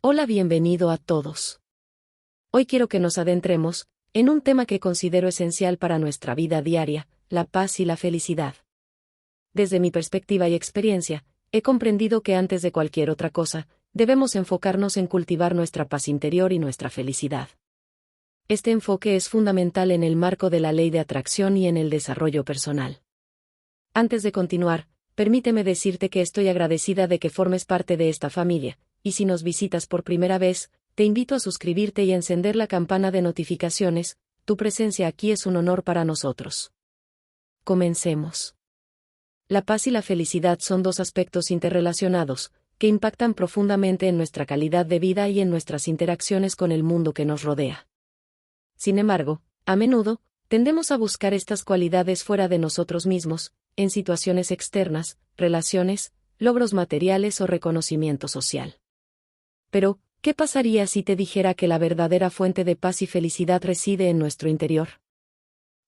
Hola, bienvenido a todos. Hoy quiero que nos adentremos en un tema que considero esencial para nuestra vida diaria, la paz y la felicidad. Desde mi perspectiva y experiencia, he comprendido que antes de cualquier otra cosa, debemos enfocarnos en cultivar nuestra paz interior y nuestra felicidad. Este enfoque es fundamental en el marco de la ley de atracción y en el desarrollo personal. Antes de continuar, permíteme decirte que estoy agradecida de que formes parte de esta familia, y si nos visitas por primera vez, te invito a suscribirte y encender la campana de notificaciones. Tu presencia aquí es un honor para nosotros. Comencemos. La paz y la felicidad son dos aspectos interrelacionados, que impactan profundamente en nuestra calidad de vida y en nuestras interacciones con el mundo que nos rodea. Sin embargo, a menudo, tendemos a buscar estas cualidades fuera de nosotros mismos, en situaciones externas, relaciones, logros materiales o reconocimiento social. Pero, ¿qué pasaría si te dijera que la verdadera fuente de paz y felicidad reside en nuestro interior?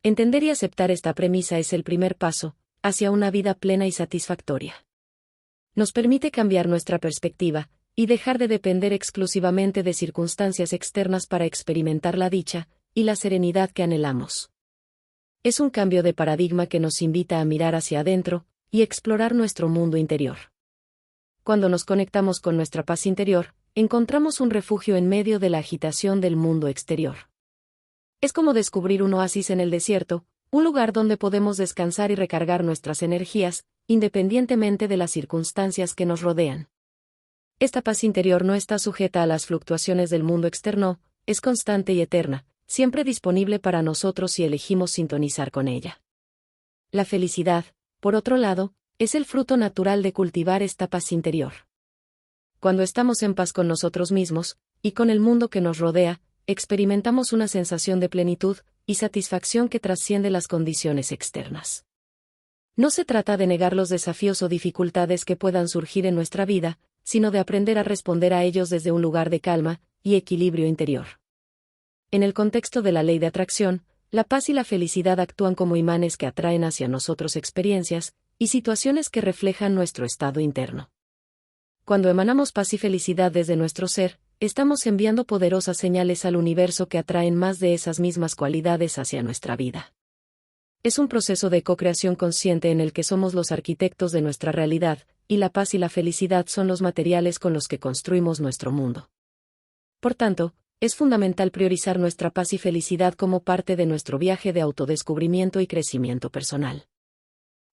Entender y aceptar esta premisa es el primer paso hacia una vida plena y satisfactoria. Nos permite cambiar nuestra perspectiva y dejar de depender exclusivamente de circunstancias externas para experimentar la dicha y la serenidad que anhelamos. Es un cambio de paradigma que nos invita a mirar hacia adentro y explorar nuestro mundo interior. Cuando nos conectamos con nuestra paz interior, encontramos un refugio en medio de la agitación del mundo exterior. Es como descubrir un oasis en el desierto, un lugar donde podemos descansar y recargar nuestras energías, independientemente de las circunstancias que nos rodean. Esta paz interior no está sujeta a las fluctuaciones del mundo externo, es constante y eterna, siempre disponible para nosotros si elegimos sintonizar con ella. La felicidad, por otro lado, es el fruto natural de cultivar esta paz interior. Cuando estamos en paz con nosotros mismos, y con el mundo que nos rodea, experimentamos una sensación de plenitud y satisfacción que trasciende las condiciones externas. No se trata de negar los desafíos o dificultades que puedan surgir en nuestra vida, sino de aprender a responder a ellos desde un lugar de calma y equilibrio interior. En el contexto de la ley de atracción, la paz y la felicidad actúan como imanes que atraen hacia nosotros experiencias y situaciones que reflejan nuestro estado interno. Cuando emanamos paz y felicidad desde nuestro ser, estamos enviando poderosas señales al universo que atraen más de esas mismas cualidades hacia nuestra vida. Es un proceso de co-creación consciente en el que somos los arquitectos de nuestra realidad, y la paz y la felicidad son los materiales con los que construimos nuestro mundo. Por tanto, es fundamental priorizar nuestra paz y felicidad como parte de nuestro viaje de autodescubrimiento y crecimiento personal.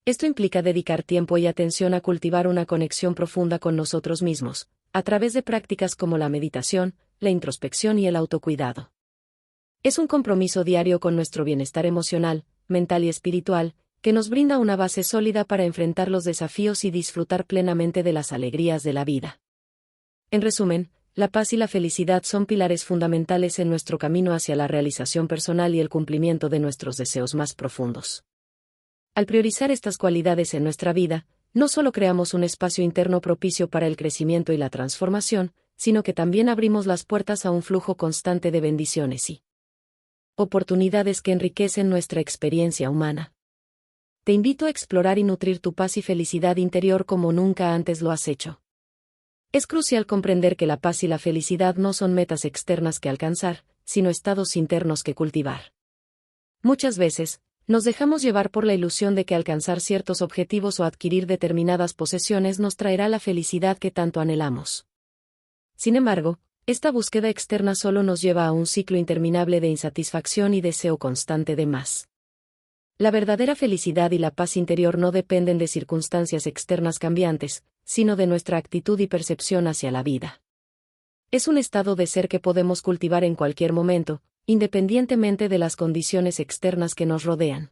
Esto implica dedicar tiempo y atención a cultivar una conexión profunda con nosotros mismos, a través de prácticas como la meditación, la introspección y el autocuidado. Es un compromiso diario con nuestro bienestar emocional, mental y espiritual, que nos brinda una base sólida para enfrentar los desafíos y disfrutar plenamente de las alegrías de la vida. En resumen, la paz y la felicidad son pilares fundamentales en nuestro camino hacia la realización personal y el cumplimiento de nuestros deseos más profundos. Al priorizar estas cualidades en nuestra vida, no solo creamos un espacio interno propicio para el crecimiento y la transformación, sino que también abrimos las puertas a un flujo constante de bendiciones y oportunidades que enriquecen nuestra experiencia humana. Te invito a explorar y nutrir tu paz y felicidad interior como nunca antes lo has hecho. Es crucial comprender que la paz y la felicidad no son metas externas que alcanzar, sino estados internos que cultivar. Muchas veces, nos dejamos llevar por la ilusión de que alcanzar ciertos objetivos o adquirir determinadas posesiones nos traerá la felicidad que tanto anhelamos. Sin embargo, esta búsqueda externa solo nos lleva a un ciclo interminable de insatisfacción y deseo constante de más. La verdadera felicidad y la paz interior no dependen de circunstancias externas cambiantes, sino de nuestra actitud y percepción hacia la vida. Es un estado de ser que podemos cultivar en cualquier momento, independientemente de las condiciones externas que nos rodean.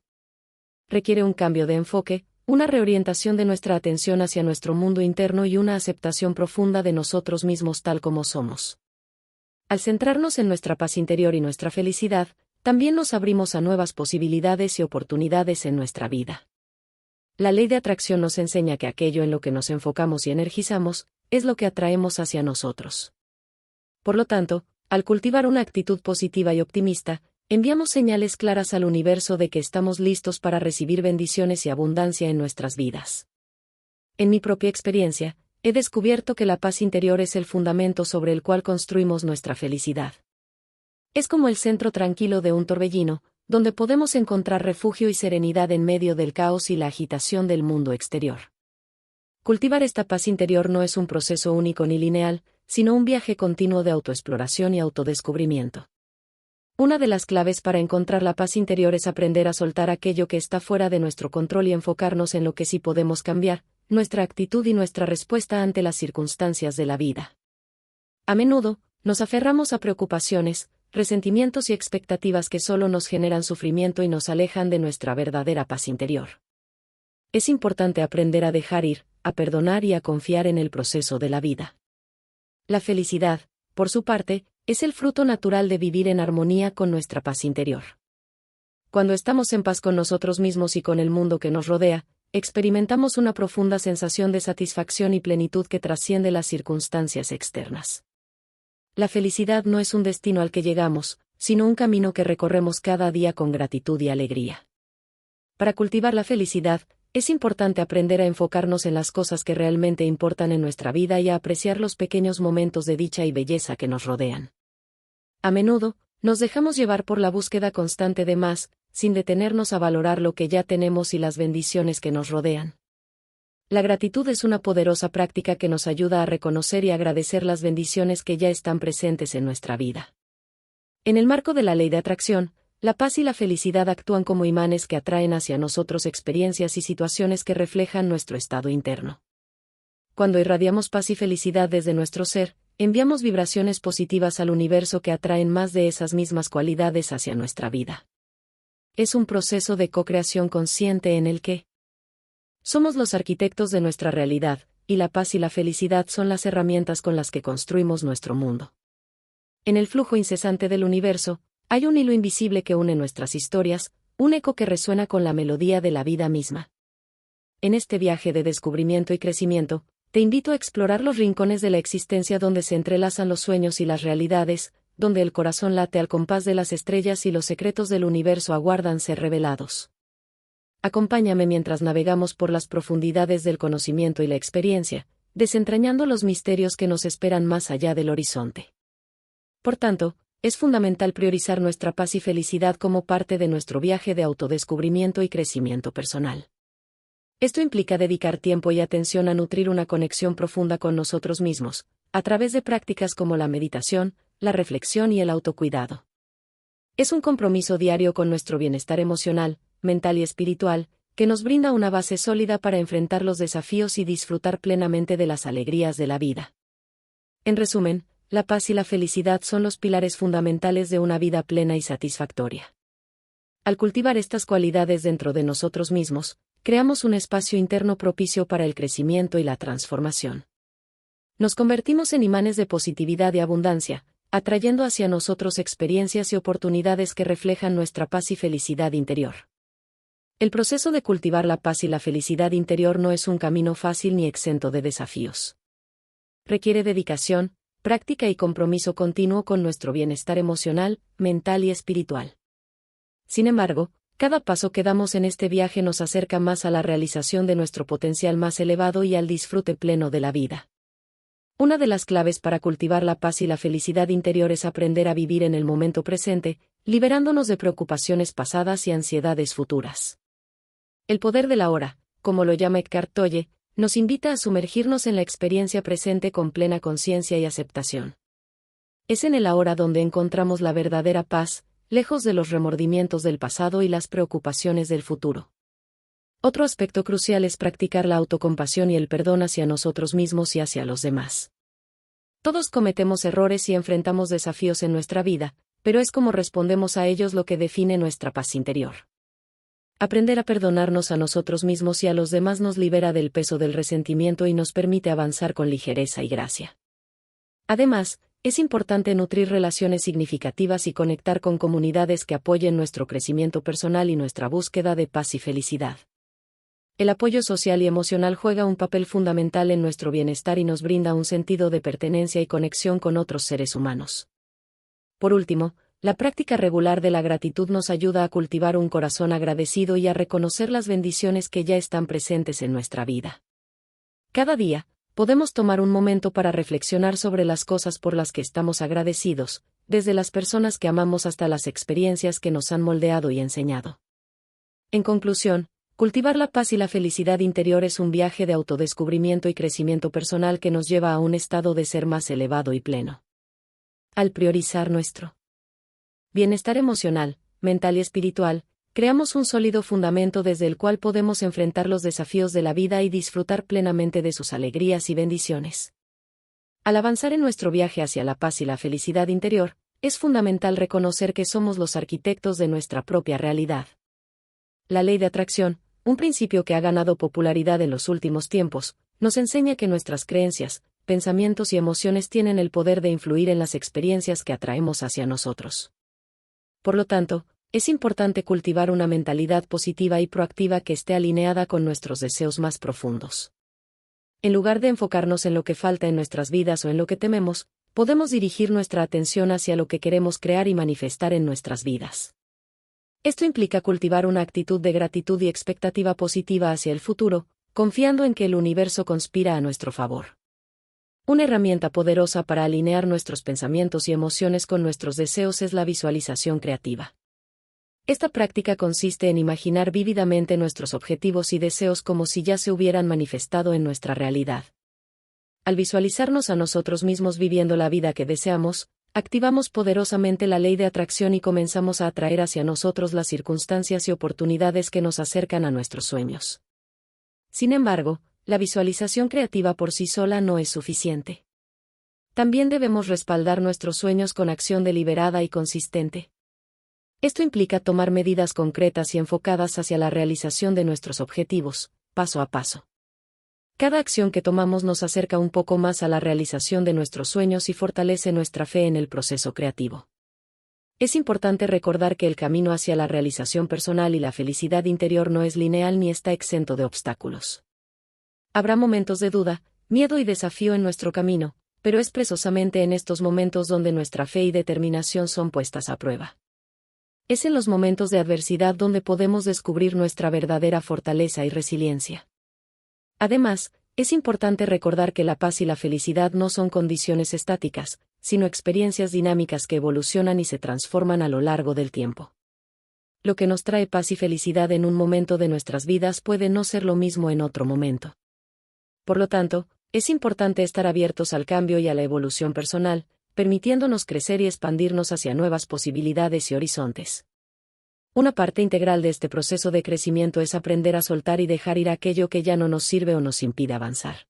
Requiere un cambio de enfoque, una reorientación de nuestra atención hacia nuestro mundo interno y una aceptación profunda de nosotros mismos tal como somos. Al centrarnos en nuestra paz interior y nuestra felicidad, también nos abrimos a nuevas posibilidades y oportunidades en nuestra vida. La ley de atracción nos enseña que aquello en lo que nos enfocamos y energizamos, es lo que atraemos hacia nosotros. Por lo tanto, al cultivar una actitud positiva y optimista, enviamos señales claras al universo de que estamos listos para recibir bendiciones y abundancia en nuestras vidas. En mi propia experiencia, he descubierto que la paz interior es el fundamento sobre el cual construimos nuestra felicidad. Es como el centro tranquilo de un torbellino, donde podemos encontrar refugio y serenidad en medio del caos y la agitación del mundo exterior. Cultivar esta paz interior no es un proceso único ni lineal, sino un viaje continuo de autoexploración y autodescubrimiento. Una de las claves para encontrar la paz interior es aprender a soltar aquello que está fuera de nuestro control y enfocarnos en lo que sí podemos cambiar, nuestra actitud y nuestra respuesta ante las circunstancias de la vida. A menudo, nos aferramos a preocupaciones, resentimientos y expectativas que solo nos generan sufrimiento y nos alejan de nuestra verdadera paz interior. Es importante aprender a dejar ir, a perdonar y a confiar en el proceso de la vida. La felicidad, por su parte, es el fruto natural de vivir en armonía con nuestra paz interior. Cuando estamos en paz con nosotros mismos y con el mundo que nos rodea, experimentamos una profunda sensación de satisfacción y plenitud que trasciende las circunstancias externas. La felicidad no es un destino al que llegamos, sino un camino que recorremos cada día con gratitud y alegría. Para cultivar la felicidad, es importante aprender a enfocarnos en las cosas que realmente importan en nuestra vida y a apreciar los pequeños momentos de dicha y belleza que nos rodean. A menudo, nos dejamos llevar por la búsqueda constante de más, sin detenernos a valorar lo que ya tenemos y las bendiciones que nos rodean. La gratitud es una poderosa práctica que nos ayuda a reconocer y agradecer las bendiciones que ya están presentes en nuestra vida. En el marco de la ley de atracción, la paz y la felicidad actúan como imanes que atraen hacia nosotros experiencias y situaciones que reflejan nuestro estado interno. Cuando irradiamos paz y felicidad desde nuestro ser, enviamos vibraciones positivas al universo que atraen más de esas mismas cualidades hacia nuestra vida. Es un proceso de co-creación consciente en el que somos los arquitectos de nuestra realidad, y la paz y la felicidad son las herramientas con las que construimos nuestro mundo. En el flujo incesante del universo, hay un hilo invisible que une nuestras historias, un eco que resuena con la melodía de la vida misma. En este viaje de descubrimiento y crecimiento, te invito a explorar los rincones de la existencia donde se entrelazan los sueños y las realidades, donde el corazón late al compás de las estrellas y los secretos del universo aguardan ser revelados. Acompáñame mientras navegamos por las profundidades del conocimiento y la experiencia, desentrañando los misterios que nos esperan más allá del horizonte. Por tanto, es fundamental priorizar nuestra paz y felicidad como parte de nuestro viaje de autodescubrimiento y crecimiento personal. Esto implica dedicar tiempo y atención a nutrir una conexión profunda con nosotros mismos, a través de prácticas como la meditación, la reflexión y el autocuidado. Es un compromiso diario con nuestro bienestar emocional, mental y espiritual, que nos brinda una base sólida para enfrentar los desafíos y disfrutar plenamente de las alegrías de la vida. En resumen, la paz y la felicidad son los pilares fundamentales de una vida plena y satisfactoria. Al cultivar estas cualidades dentro de nosotros mismos, creamos un espacio interno propicio para el crecimiento y la transformación. Nos convertimos en imanes de positividad y abundancia, atrayendo hacia nosotros experiencias y oportunidades que reflejan nuestra paz y felicidad interior. El proceso de cultivar la paz y la felicidad interior no es un camino fácil ni exento de desafíos. Requiere dedicación, práctica y compromiso continuo con nuestro bienestar emocional, mental y espiritual. Sin embargo, cada paso que damos en este viaje nos acerca más a la realización de nuestro potencial más elevado y al disfrute pleno de la vida. Una de las claves para cultivar la paz y la felicidad interior es aprender a vivir en el momento presente, liberándonos de preocupaciones pasadas y ansiedades futuras. El poder de la hora, como lo llama Eckhart Tolle, nos invita a sumergirnos en la experiencia presente con plena conciencia y aceptación. Es en el ahora donde encontramos la verdadera paz, lejos de los remordimientos del pasado y las preocupaciones del futuro. Otro aspecto crucial es practicar la autocompasión y el perdón hacia nosotros mismos y hacia los demás. Todos cometemos errores y enfrentamos desafíos en nuestra vida, pero es cómo respondemos a ellos lo que define nuestra paz interior. Aprender a perdonarnos a nosotros mismos y a los demás nos libera del peso del resentimiento y nos permite avanzar con ligereza y gracia. Además, es importante nutrir relaciones significativas y conectar con comunidades que apoyen nuestro crecimiento personal y nuestra búsqueda de paz y felicidad. El apoyo social y emocional juega un papel fundamental en nuestro bienestar y nos brinda un sentido de pertenencia y conexión con otros seres humanos. Por último, la práctica regular de la gratitud nos ayuda a cultivar un corazón agradecido y a reconocer las bendiciones que ya están presentes en nuestra vida. Cada día, podemos tomar un momento para reflexionar sobre las cosas por las que estamos agradecidos, desde las personas que amamos hasta las experiencias que nos han moldeado y enseñado. En conclusión, cultivar la paz y la felicidad interior es un viaje de autodescubrimiento y crecimiento personal que nos lleva a un estado de ser más elevado y pleno. Al priorizar nuestro bienestar emocional, mental y espiritual, creamos un sólido fundamento desde el cual podemos enfrentar los desafíos de la vida y disfrutar plenamente de sus alegrías y bendiciones. Al avanzar en nuestro viaje hacia la paz y la felicidad interior, es fundamental reconocer que somos los arquitectos de nuestra propia realidad. La ley de atracción, un principio que ha ganado popularidad en los últimos tiempos, nos enseña que nuestras creencias, pensamientos y emociones tienen el poder de influir en las experiencias que atraemos hacia nosotros. Por lo tanto, es importante cultivar una mentalidad positiva y proactiva que esté alineada con nuestros deseos más profundos. En lugar de enfocarnos en lo que falta en nuestras vidas o en lo que tememos, podemos dirigir nuestra atención hacia lo que queremos crear y manifestar en nuestras vidas. Esto implica cultivar una actitud de gratitud y expectativa positiva hacia el futuro, confiando en que el universo conspira a nuestro favor. Una herramienta poderosa para alinear nuestros pensamientos y emociones con nuestros deseos es la visualización creativa. Esta práctica consiste en imaginar vívidamente nuestros objetivos y deseos como si ya se hubieran manifestado en nuestra realidad. Al visualizarnos a nosotros mismos viviendo la vida que deseamos, activamos poderosamente la ley de atracción y comenzamos a atraer hacia nosotros las circunstancias y oportunidades que nos acercan a nuestros sueños. Sin embargo, la visualización creativa por sí sola no es suficiente. También debemos respaldar nuestros sueños con acción deliberada y consistente. Esto implica tomar medidas concretas y enfocadas hacia la realización de nuestros objetivos, paso a paso. Cada acción que tomamos nos acerca un poco más a la realización de nuestros sueños y fortalece nuestra fe en el proceso creativo. Es importante recordar que el camino hacia la realización personal y la felicidad interior no es lineal ni está exento de obstáculos. Habrá momentos de duda, miedo y desafío en nuestro camino, pero es precisamente en estos momentos donde nuestra fe y determinación son puestas a prueba. Es en los momentos de adversidad donde podemos descubrir nuestra verdadera fortaleza y resiliencia. Además, es importante recordar que la paz y la felicidad no son condiciones estáticas, sino experiencias dinámicas que evolucionan y se transforman a lo largo del tiempo. Lo que nos trae paz y felicidad en un momento de nuestras vidas puede no ser lo mismo en otro momento. Por lo tanto, es importante estar abiertos al cambio y a la evolución personal, permitiéndonos crecer y expandirnos hacia nuevas posibilidades y horizontes. Una parte integral de este proceso de crecimiento es aprender a soltar y dejar ir aquello que ya no nos sirve o nos impide avanzar.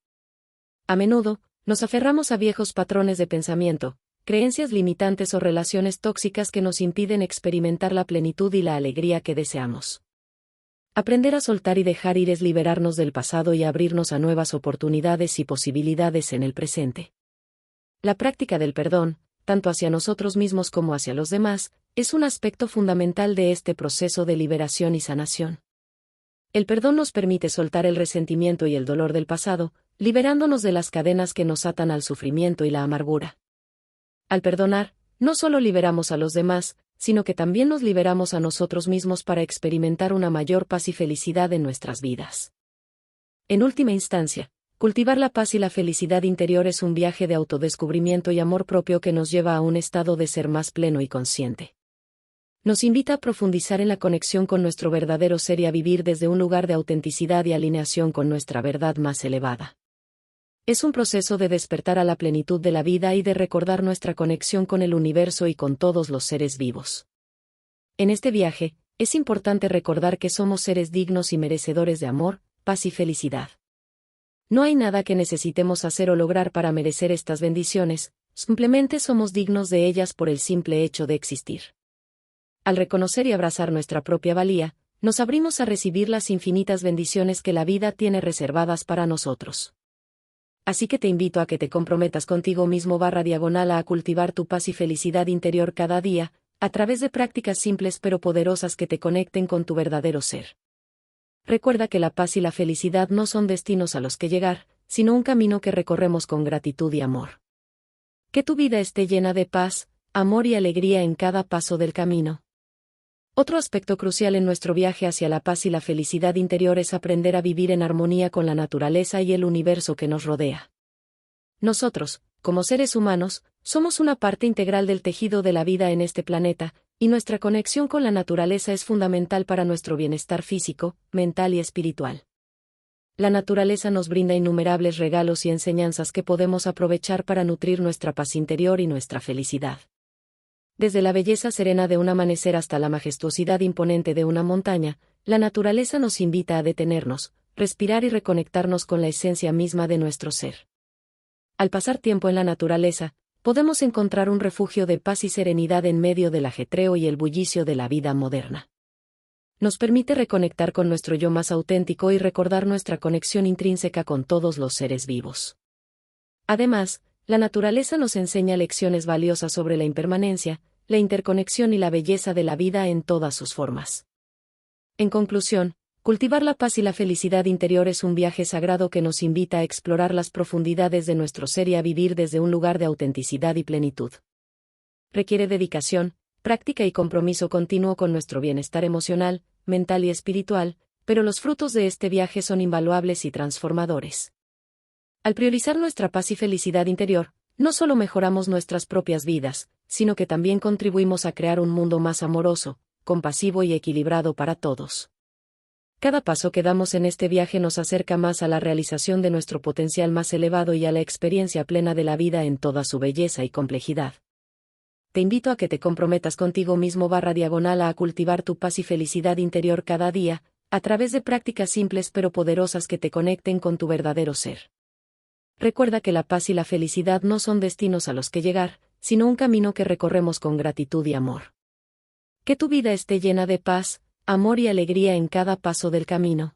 A menudo, nos aferramos a viejos patrones de pensamiento, creencias limitantes o relaciones tóxicas que nos impiden experimentar la plenitud y la alegría que deseamos. Aprender a soltar y dejar ir es liberarnos del pasado y abrirnos a nuevas oportunidades y posibilidades en el presente. La práctica del perdón, tanto hacia nosotros mismos como hacia los demás, es un aspecto fundamental de este proceso de liberación y sanación. El perdón nos permite soltar el resentimiento y el dolor del pasado, liberándonos de las cadenas que nos atan al sufrimiento y la amargura. Al perdonar, no solo liberamos a los demás, sino que también nos liberamos a nosotros mismos para experimentar una mayor paz y felicidad en nuestras vidas. En última instancia, cultivar la paz y la felicidad interior es un viaje de autodescubrimiento y amor propio que nos lleva a un estado de ser más pleno y consciente. Nos invita a profundizar en la conexión con nuestro verdadero ser y a vivir desde un lugar de autenticidad y alineación con nuestra verdad más elevada. Es un proceso de despertar a la plenitud de la vida y de recordar nuestra conexión con el universo y con todos los seres vivos. En este viaje, es importante recordar que somos seres dignos y merecedores de amor, paz y felicidad. No hay nada que necesitemos hacer o lograr para merecer estas bendiciones, simplemente somos dignos de ellas por el simple hecho de existir. Al reconocer y abrazar nuestra propia valía, nos abrimos a recibir las infinitas bendiciones que la vida tiene reservadas para nosotros. Así que te invito a que te comprometas contigo mismo /diagonal a cultivar tu paz y felicidad interior cada día, a través de prácticas simples pero poderosas que te conecten con tu verdadero ser. Recuerda que la paz y la felicidad no son destinos a los que llegar, sino un camino que recorremos con gratitud y amor. Que tu vida esté llena de paz, amor y alegría en cada paso del camino. Otro aspecto crucial en nuestro viaje hacia la paz y la felicidad interior es aprender a vivir en armonía con la naturaleza y el universo que nos rodea. Nosotros, como seres humanos, somos una parte integral del tejido de la vida en este planeta, y nuestra conexión con la naturaleza es fundamental para nuestro bienestar físico, mental y espiritual. La naturaleza nos brinda innumerables regalos y enseñanzas que podemos aprovechar para nutrir nuestra paz interior y nuestra felicidad. Desde la belleza serena de un amanecer hasta la majestuosidad imponente de una montaña, la naturaleza nos invita a detenernos, respirar y reconectarnos con la esencia misma de nuestro ser. Al pasar tiempo en la naturaleza, podemos encontrar un refugio de paz y serenidad en medio del ajetreo y el bullicio de la vida moderna. Nos permite reconectar con nuestro yo más auténtico y recordar nuestra conexión intrínseca con todos los seres vivos. Además, la naturaleza nos enseña lecciones valiosas sobre la impermanencia, la interconexión y la belleza de la vida en todas sus formas. En conclusión, cultivar la paz y la felicidad interior es un viaje sagrado que nos invita a explorar las profundidades de nuestro ser y a vivir desde un lugar de autenticidad y plenitud. Requiere dedicación, práctica y compromiso continuo con nuestro bienestar emocional, mental y espiritual, pero los frutos de este viaje son invaluables y transformadores. Al priorizar nuestra paz y felicidad interior, no solo mejoramos nuestras propias vidas, sino que también contribuimos a crear un mundo más amoroso, compasivo y equilibrado para todos. Cada paso que damos en este viaje nos acerca más a la realización de nuestro potencial más elevado y a la experiencia plena de la vida en toda su belleza y complejidad. Te invito a que te comprometas contigo mismo /diagonal a cultivar tu paz y felicidad interior cada día, a través de prácticas simples pero poderosas que te conecten con tu verdadero ser. Recuerda que la paz y la felicidad no son destinos a los que llegar, sino un camino que recorremos con gratitud y amor. Que tu vida esté llena de paz, amor y alegría en cada paso del camino.